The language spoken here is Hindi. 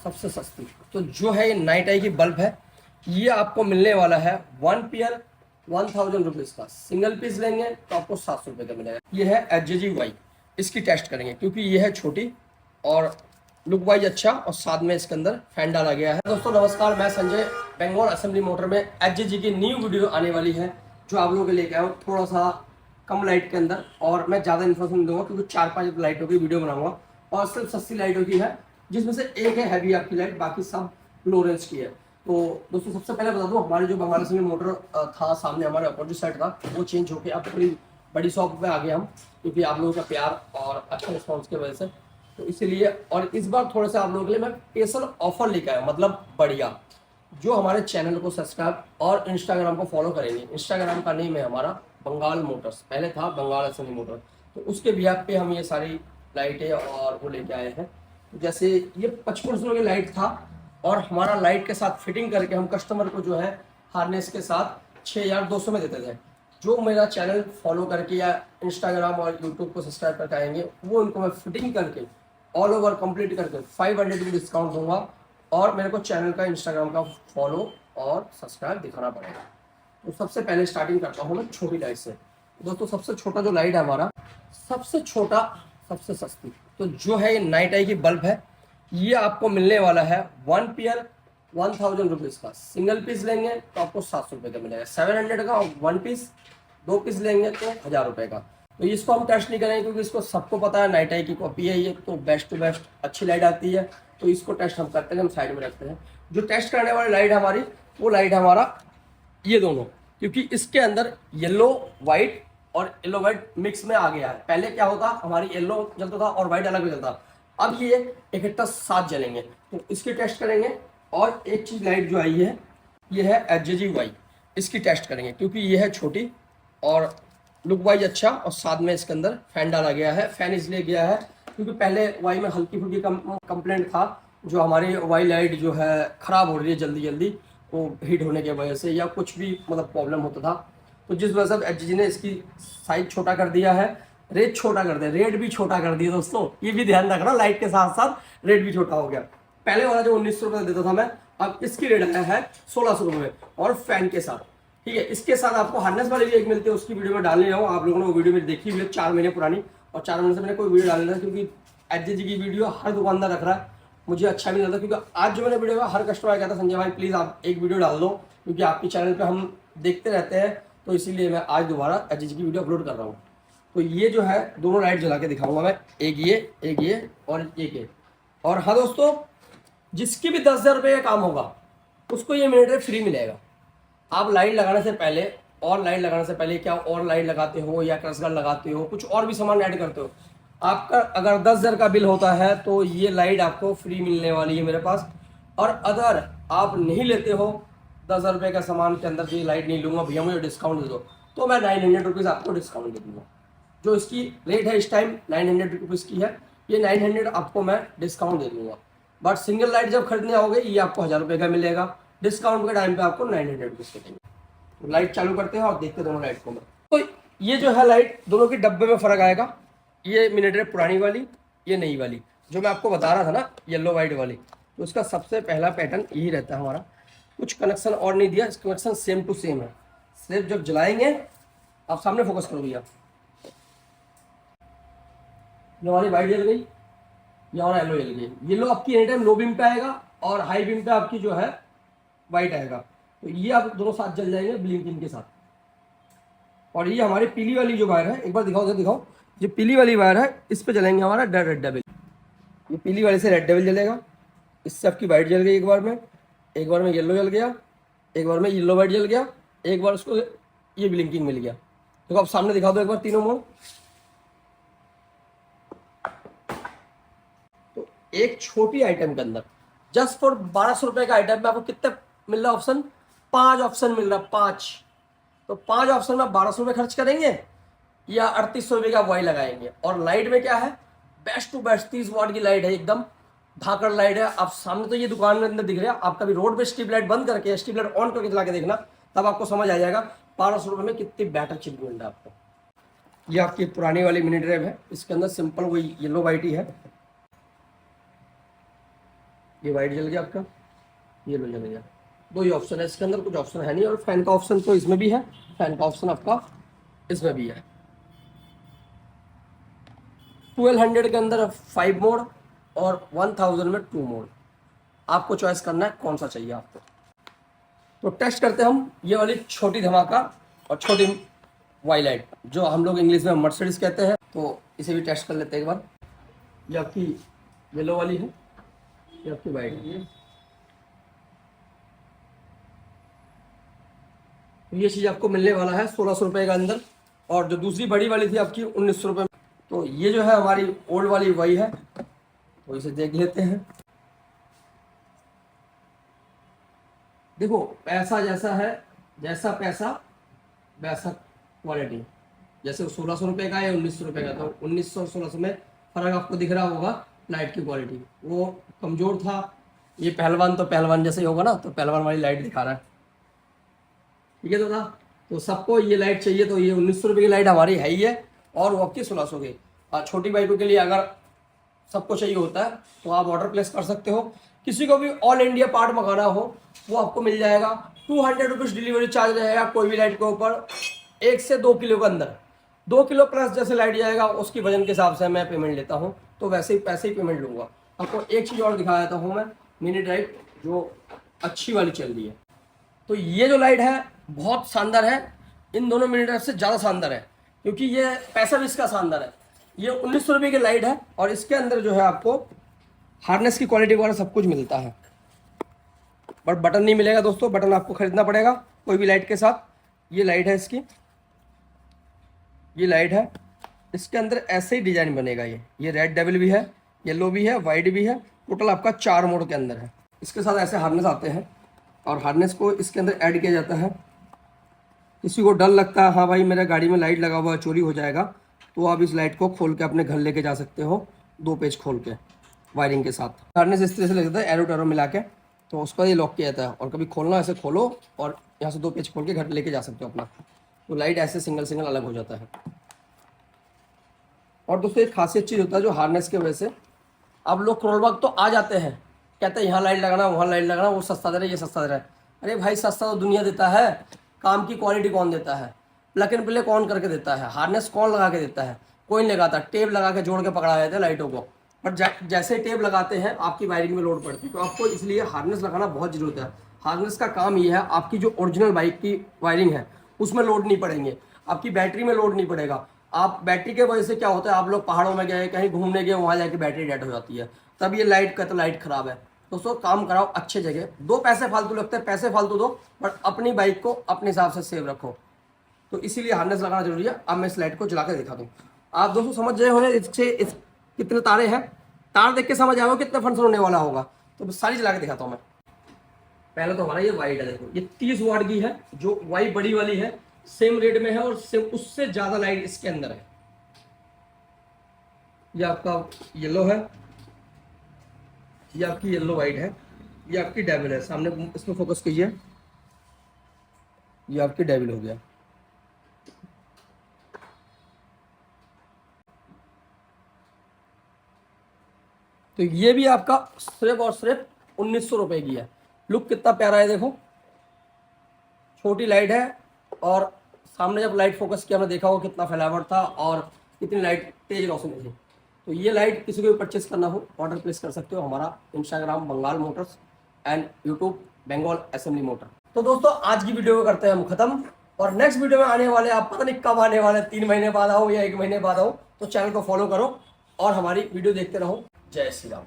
सबसे सस्ती। तो जो है ये नाइट आई की बल्ब है, ये आपको मिलने वाला है 1 पेयर 1000 रुपीज़ का। सिंगल पीस लेंगे तो आपको 700 रुपये का मिलेगा। ये है HJGY, इसकी टेस्ट करेंगे क्योंकि ये है छोटी और लुक वाइज अच्छा, और साथ में इसके अंदर फैन डाला गया है। दोस्तों नमस्कार, मैं संजय। बेंगलोर असेंबली मोटर में HJG की न्यू वीडियो आने वाली है जो आप लोगों के लेके आया हूँ थोड़ा सा कम लाइट के अंदर, और मैं ज़्यादा इन्फॉर्मेशन दूंगा क्योंकि 4-5 लाइटों की वीडियो बनाऊंगा और सिर्फ सस्ती लाइटों की है, जिसमें से एक है हैवी आपकी लाइट, बाकी सब लो रेंज की है। तो दोस्तों सबसे पहले बता दूं, हमारे जो बंगाल असेंबली मोटर था सामने हमारे अपोजिट साइड था, वो चेंज होकर अब थोड़ी बड़ी शॉप पे आ गए हम, क्योंकि आप लोगों का प्यार और अच्छा रिस्पॉन्स की वजह से। तो इसीलिए, और इस बार थोड़ा सा आप लोगों के लिए मैं स्पेशल ऑफर लेकर आया, मतलब बढ़िया। जो हमारे चैनल को सब्सक्राइब और इंस्टाग्राम को फॉलो करेंगे, इंस्टाग्राम का नेम है हमारा बंगाल मोटर्स, पहले था बंगाल असेंबली मोटर, तो उसके बिहाफ पे हम ये सारी लाइटें और वो लेके आए हैं। तो जैसे ये 5500 की लाइट था, और हमारा लाइट के साथ फिटिंग करके हम कस्टमर को जो है हार्नेस के साथ 6200 में देते थे। जो मेरा चैनल फॉलो करके या इंस्टाग्राम और यूट्यूब को सब्सक्राइब करके आएंगे, वो उनको मैं फिटिंग करके ऑल ओवर कंप्लीट करके 500 की डिस्काउंट दूंगा, और मेरे को चैनल का इंस्टाग्राम का फॉलो और सब्सक्राइब दिखाना पड़ेगा। तो सबसे पहले स्टार्टिंग करता हूँ मैं छोटी लाइट से। दोस्तों सबसे छोटा जो लाइट है हमारा, सबसे छोटा सबसे सस्ती, तो जो है ये नाइट आई की बल्ब है, ये आपको मिलने वाला है 1 पेयर 1000 रुपीज़ का। सिंगल पीस लेंगे तो आपको 700 रुपये का मिलेगा, 700 का, और 1 पीस 2 पीस लेंगे तो 1000 रुपये का। तो इसको हम टेस्ट नहीं करेंगे क्योंकि इसको सबको पता है नाइट आई की कॉपी है ये, तो बेस्ट टू बेस्ट अच्छी लाइट आती है, तो इसको टेस्ट हम करते हैं, हम साइड में रखते हैं। जो टेस्ट करने वाली लाइट हमारी, वो लाइट हमारा ये दोनों, क्योंकि इसके अंदर येलो वाइट और येलो वाइट मिक्स में आ गया है। पहले क्या होता, हमारी येलो जलता था और वाइट अलग जलता, अब ये इकट्ठा साथ जलेंगे, तो इसकी टेस्ट करेंगे। और एक चीज लाइट जो आई है, ये है HJGY, इसकी टेस्ट करेंगे क्योंकि ये है छोटी और लुक वाइज अच्छा, और साथ में इसके अंदर फैन डाला गया है। फैन इसलिए गया है क्योंकि पहले वाई में हल्की फुल्की कंप्लेंट था, जो हमारी वाई लाइट जो है ख़राब हो रही है जल्दी जल्दी, वो हीट होने की वजह से या कुछ भी मतलब प्रॉब्लम होता था, तो जिस वजह से HJG ने इसकी साइज छोटा कर दिया है, रेट छोटा कर दिया, रेट भी छोटा कर दिया। दोस्तों ये भी ध्यान रखना, लाइट के साथ साथ रेट भी छोटा हो गया। पहले वाला जो 1900 रुपये देता था मैं, अब इसकी रेट आया है 1600 रुपये, और फैन के साथ। ठीक है, इसके साथ आपको हार्नेस वाली भी एक मिलती है, उसकी वीडियो में डालने रहा हूँ। आप लोगों ने वो वीडियो में देखी हुई है 4 महीने पुरानी, और 4 महीने से मैंने कोई वीडियो डाल रहा है क्योंकि HJG की वीडियो हर दुकानदार रख रहा है, मुझे अच्छा भी नहीं लगता। क्योंकि आज जो मैंने वीडियो का, हर कस्टमर कहता संजय भाई प्लीज़ आप एक वीडियो डाल दो, क्योंकि आपके चैनल पर हम देखते रहते हैं, तो इसीलिए मैं आज दोबारा HJG की वीडियो अपलोड कर रहा हूँ। तो ये जो है दोनों लाइट जला के दिखाऊंगा मैं, एक ये और एक ये। और हाँ दोस्तों, जिसकी भी 10,000 रुपये का काम होगा उसको ये मिनट फ्री मिलेगा। आप लाइट लगाने से पहले, और लाइट लगाने से पहले क्या और लाइट लगाते हो या क्रश गार्ड लगाते हो, कुछ और भी सामान ऐड करते हो, आपका अगर 10,000 का बिल होता है तो ये लाइट आपको फ्री मिलने वाली है मेरे पास। और अगर आप नहीं लेते हो 10,000 रुपये का सामान के अंदर, ये लाइट नहीं लूँगा भैया मुझे डिस्काउंट दे दो, तो मैं 900 रुपीज़ आपको डिस्काउंट दे दूँगा। जो इसकी रेट है इस टाइम 900 रुपीज़ की है, ये 900 आपको मैं डिस्काउंट दे दूँगा। बट सिंगल लाइट जब खरीदने आओगे ये आपको 1000 रुपये का मिलेगा, डिस्काउंट के टाइम पे आपको 900 रुपीज़ के देंगे। तो लाइट चालू करते हैं और देखते हैं दोनों लाइट को मैं। तो ये जो है लाइट, दोनों के डब्बे में फ़र्क आएगा। ये मिनट पुरानी वाली, ये नई वाली, जो मैं आपको बता रहा था ना येलो वाइट वाली, तो उसका सबसे पहला पैटर्न यही रहता है हमारा। कुछ कनेक्शन और नहीं दिया, इसका कनेक्शन सेम टू सेम है। सिर्फ जब जलाएंगे, आप सामने फोकस करो भैया, ये हमारी वाइट जल गई, ये हमारा येलो जल गई। येलो आपकी एनी टाइम लो बीम पे आएगा, और हाई बीम पे आपकी जो है वाइट आएगा। तो ये आप दोनों साथ जल जाएंगे ब्लिंकिंग के साथ। और ये हमारी पीली वाली जो वायर है, एक बार दिखाओ, दिखाओ, जो पीली वाली वायर है इस पे जलेंगे हमारा रेड डेविल। ये पीली वाली से रेड डेविल जलेगा, इससे आपकी वाइट जल गई, एक बार में येलो जल गया, एक बार में येलो वाइट जल गया, एक बार उसको ये ब्लिंकिंग मिल गया। देखो आप सामने दिखा दो एक बार तीनों मोड। तो एक छोटी आइटम के अंदर जस्ट फॉर 1200 रुपये का आइटम में आपको कितने मिल रहा ऑप्शन, 5 ऑप्शन मिल रहा, 5। तो 5 ऑप्शन में 1200 रुपये खर्च करेंगे या 3800 रुपये का वाई लगाएंगे। और लाइट में क्या है, बेस्ट टू बेस्ट 30 वाट की लाइट है, एकदम धाकड़ लाइट है। आप सामने तो ये दुकान में अंदर दिख रहा है, आप कभी रोड पे स्ट्रीप लाइट बंद करके स्ट्रीप लाइट ऑन करके चला के देखना, तब आपको समझ आ जाएगा 1200 रुपये में कितनी बेटर चीज मिल रहा है आपको। ये आपकी पुरानी वाली मिनी ड्राइव है, इसके अंदर सिंपल वही येलो वाइट ही है। ये वाइट जल गया आपका, ये लो जल गया। दो ही ऑप्शन है इसके अंदर, कुछ ऑप्शन है नहीं। और फैन का ऑप्शन तो इसमें भी है, फैन का ऑप्शन आपका इसमें भी है। 1200 के अंदर 5 मोड और 1000 में 2 मोड, आपको चॉइस करना है कौन सा चाहिए आपको। तो टेस्ट करते हैं हम ये वाली छोटी धमाका और छोटी वाईलाइट, जो हम लोग इंग्लिश में मर्सिडीज कहते हैं। तो इसे भी टेस्ट कर लेते हैं एक बार। ये आपकी येलो वाली है, ये आपकी वाइट है। तो ये चीज़ आपको मिलने वाला है 1600 रुपये के अंदर, और जो दूसरी बड़ी वाली थी आपकी 1900 रुपये। तो ये जो है हमारी ओल्ड वाली वही है, तो इसे देख लेते हैं। देखो पैसा जैसा है, जैसा पैसा वैसा क्वालिटी। जैसे 1600 रुपये का या 1900 रुपये का, तो 1900 और 1600 में फर्क आपको दिख रहा होगा लाइट की क्वालिटी। वो कमज़ोर था, ये पहलवान तो पहलवान जैसे ही होगा ना, तो पहलवान वाली लाइट दिखा रहा है। ठीक है दादा, तो सबको ये लाइट चाहिए, तो ये 1900 रुपये की लाइट हमारी है ही है, और वो आपकी 1600 की। छोटी बाइकों के लिए अगर सबको चाहिए होता है तो आप ऑर्डर प्लेस कर सकते हो। किसी को भी ऑल इंडिया पार्ट मंगाना हो वो आपको मिल जाएगा। 200 रुपीज़ डिलीवरी चार्ज रहेगा कोई भी लाइट के ऊपर। 1 से 2 किलो के अंदर, 2 किलो प्लस जैसे लाइट जाएगा उसकी वजन के हिसाब से मैं पेमेंट लेता हूँ, तो वैसे ही पैसे ही पेमेंट लूँगा। आपको एक चीज़ और दिखा देता हूँ मैं, मिनी ड्राइव जो अच्छी वाली चल रही है। तो ये जो लाइट है बहुत शानदार है, इन दोनों मिनी ड्राइव से ज़्यादा शानदार है, क्योंकि ये पैसा भी इसका शानदार है। ये 1900 रुपये की लाइट है, और इसके अंदर जो है आपको हार्नेस की क्वालिटी वगैरह सब कुछ मिलता है, बट बटन नहीं मिलेगा दोस्तों। बटन आपको खरीदना पड़ेगा कोई भी लाइट के साथ। ये लाइट है इसकी, ये लाइट है, इसके अंदर ऐसे ही डिजाइन बनेगा। ये रेड डेविल भी है, येलो भी है, वाइट भी है। टोटल आपका 4 मोड के अंदर है। इसके साथ ऐसे हार्नेस आते हैं, और हार्नेस को इसके अंदर ऐड किया जाता है। किसी को डर लगता है हाँ भाई मेरा गाड़ी में लाइट लगा हुआ है चोरी हो जाएगा, तो आप इस लाइट को खोल के अपने घर लेके जा सकते हो, 2 पेज खोल के वायरिंग के साथ। हार्नेस इस तरह से लग जाता है, एरो टेरो मिला के, तो उसका ये लॉक किया जाता है। और कभी खोलना ऐसे खोलो और यहाँ से 2 पेज खोल के घर लेके जा सकते हो अपना, तो लाइट ऐसे सिंगल सिंगल अलग हो जाता है। और दोस्तों एक खासियत चीज़ होता है जो हार्नेस की वजह से, अब लोग करोड़बाग तो आ जाते हैं, कहते हैं यहाँ लाइट लगाना वहाँ लाइट लगाना, वो सस्ता दे रहा है ये सस्ता दे रहा है। अरे भाई सस्ता तो दुनिया देता है, काम की क्वालिटी कौन देता है, प्लग एंड प्ले कौन करके देता है, हार्नेस कौन लगा के देता है, कोई नहीं लगाता। टेप लगा के जोड़ के पकड़ा जाता है लाइटों को, पर जैसे टेप लगाते हैं आपकी वायरिंग में लोड पड़ती है, तो आपको इसलिए हार्नेस लगाना बहुत ज़रूरत है। हार्नेस का काम ये है, आपकी जो ओरिजिनल बाइक की वायरिंग है उसमें लोड नहीं पड़ेंगे, आपकी बैटरी में लोड नहीं पड़ेगा। आप बैटरी के वजह से क्या होता है, आप लोग पहाड़ों में गए कहीं घूमने गए, वहाँ जाके बैटरी डेड हो जाती है, तब ये लाइट का तो लाइट ख़राब है। दोस्तों काम कराओ अच्छे जगह, 2 पैसे फालतू लगते हैं, पैसे फालतू दो, बट अपनी बाइक को अपने हिसाब से सेव रखो। तो इसीलिए हार्नेस लगाना जरूरी है। अब मैं इस लाइट को जला कर दिखा दूँ। आप दोस्तों समझ गए होंगे इस कितने तारे हैं, तार देख के समझ आएगा कितने फंक्शन होने वाला होगा। तो सारी जला के दिखाता हूँ मैं। पहले तो हमारा ये वाइट है, देखो ये 30 वाट की है, जो वाई बड़ी वाली है, सेम रेट में है, और सेम उससे ज़्यादा लाइट इसके अंदर है। ये आपका येलो है, ये आपकी येलो वाइट है, ये आपकी डेविल है। सामने इसमें फोकस कीजिए, ये आपकी डेविल हो गया। तो ये भी आपका सिर्फ और सिर्फ 1900 रुपये की है। लुक कितना प्यारा है, देखो छोटी लाइट है, और सामने जब लाइट फोकस किया हमने देखा होगा कितना फैलावट था और कितनी लाइट तेज रोशनी थी। तो ये लाइट किसी को भी परचेस करना हो ऑर्डर प्लेस कर सकते हो। हमारा Instagram Bengal motors and YouTube Bengal assembly motor. तो दोस्तों आज की वीडियो को करते हैं हम खत्म, और नेक्स्ट वीडियो में आने वाले आप पता नहीं कब आने वाले, 3 महीने बाद आओ या 1 महीने बाद आओ, तो चैनल को फॉलो करो और हमारी वीडियो देखते रहो। जय श्री राम।